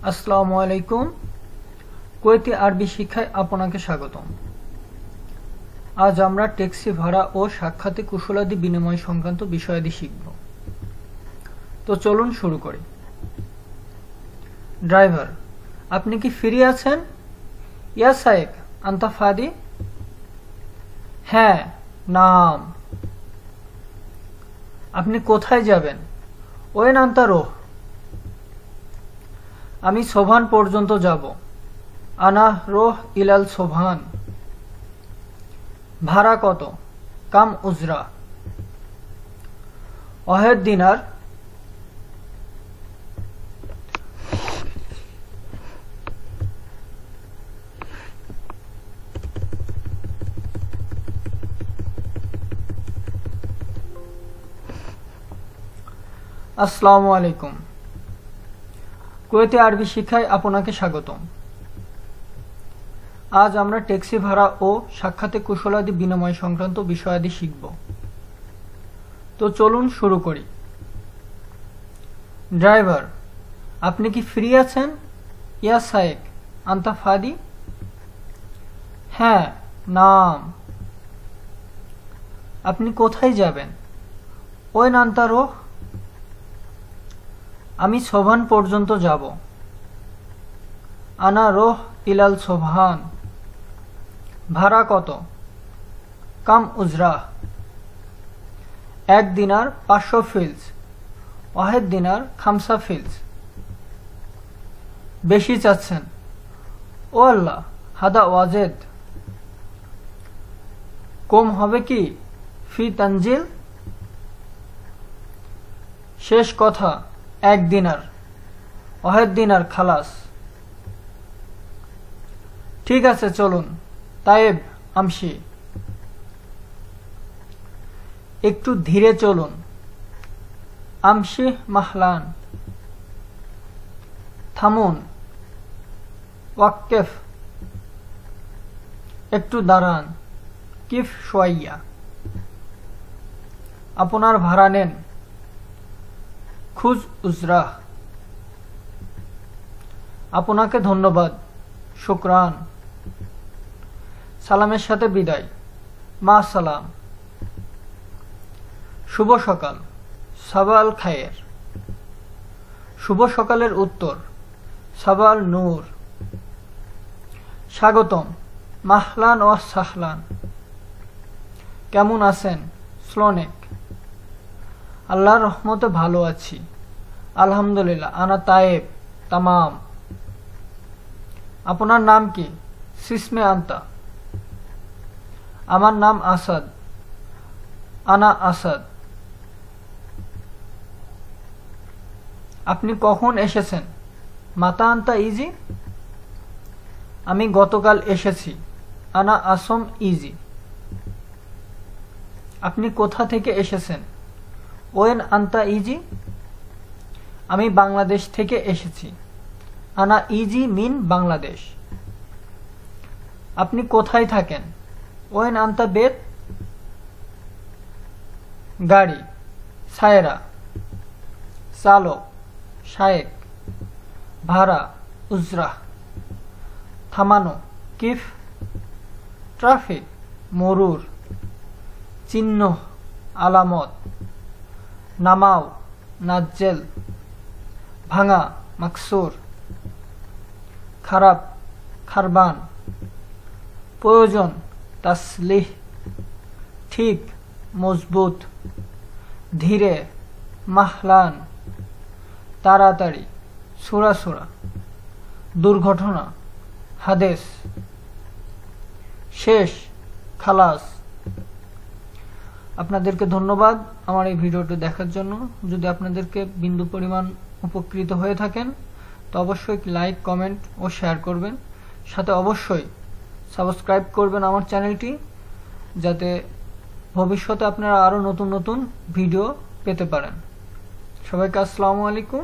আসসালামু আলাইকুম। কুয়েতি আরবি শিক্ষায় আপনাকে স্বাগতম। আজ আমরা ট্যাক্সি ভাড়া ও সাক্ষাতে কুশলাদি বিনিময় সংক্রান্ত বিষয়াদি শিখব। তো চলুন শুরু করি। ড্রাইভার, আপনি কি ফ্রি আছেন? ইয়া সাইক, আন্তা ফাদি? হ্যাঁ, নাম। আপনি কোথায় যাবেন? ওয়েন আন্তা রোহ। আমি সোভান পর্যন্ত যাব। আনা রোহ ইলাল সোভান। ভাড়া কত? কাম উজরা। ওয়াহেদ দিনার। আসসালামু আলাইকুম। কুয়েতি আরবি শিক্ষায় আপনাকে স্বাগতম। আজ আমরা ট্যাক্সি ভাড়া ও সাক্ষাতে কুশলাদি বিনিময় সংক্রান্ত বিষয়াদি শিখব। তো চলুন শুরু করি। ড্রাইভার, আপনি কি ফ্রি আছেন? ইয়া সাইক, আন্তা ফাদি? হ্যাঁ, নাম। আপনি কোথায় যাবেন? ওয়েন আন্তা রোহ। আমি সোভান পর্যন্ত যাব। আনা রোহ ইলাল সোভান। ভাড়া কত? কাম উজরা। এক দিনার 500 ফিলস। ওয়াহেদ দিনার 5 ফিলস। বেশি চাচ্ছেন? ও আল্লাহ, হাদা ওয়াজেদ। কম হবে কি? ফি তানজিল। শেষ কথা, 1 দিনার। ওয়াহেদ দিনার খালাস। ঠিক আছে, চলুন। তায়েব, আমশি। একটু ধীরে চলুন। আমশি মাহলান। থামুন। ওয়াক্কেফ। একটু দাঁড়ান। কিফ শোয়াইয়া। আপনার ভাড়া নেন। খুজ উজরা। আপনাকে ধন্যবাদ। শুকরান। সালামের সাথে বিদায়। মা সালাম। শুভ সকাল। সাবাল খায়ের। শুভ সকালের উত্তর সাবাল নূর। স্বাগতম। মাহলান ও সাহলান। কেমন আছেন? স্লোনেক। আল্লাহর রহমতে ভালো আছি। আলহামদুলিল্লাহ। আনা তায়েব, তামাম। আপনার নাম কি? সিসমে আন্তা। আমার নাম আসাদ। আনা আসাদ। আপনি কখন এসেছেন? মাতা আন্তা ইজি। আমি গতকাল এসেছি। আনা আসম ইজি। আপনি কোথা থেকে এসেছেন? ওয়েন আন্তা ইজি। আমি বাংলাদেশ থেকে এসেছি। আনা ইজি মিন বাংলাদেশ। আপনি কোথায় থাকেন? ওয়েন আন্তা বেত। গাড়ি, সায়রা। চালক, শায়েক। ভাড়া, উজরা। থামানো, কিফ। ট্রাফিক, মরুর। চিহ্ন, আলামত। নামাও, নাজ্জেল। ভাঙা, মাকসুর। খারাপ, খারবান। প্রয়োজন, তাসলিহ। ঠিক, মজবুত। ধীরে, মাহলান। তাড়াতাড়ি, সুরাসুরা। দুর্ঘটনা, হাদেস। শেষ, খালাস। আপনাদেরকে ধন্যবাদ আমার এই ভিডিওটি দেখার জন্য। যদি আপনাদেরকে বিন্দু পরিমাণ উপকৃত হয়ে থাকেন তো অবশ্যই লাইক, কমেন্ট ও শেয়ার করবেন। সাথে অবশ্যই সাবস্ক্রাইব করবেন আমার চ্যানেলটি, যাতে ভবিষ্যতে আপনারা আরও নতুন নতুন ভিডিও পেতে পারেন। সবাইকে আসসালামু আলাইকুম।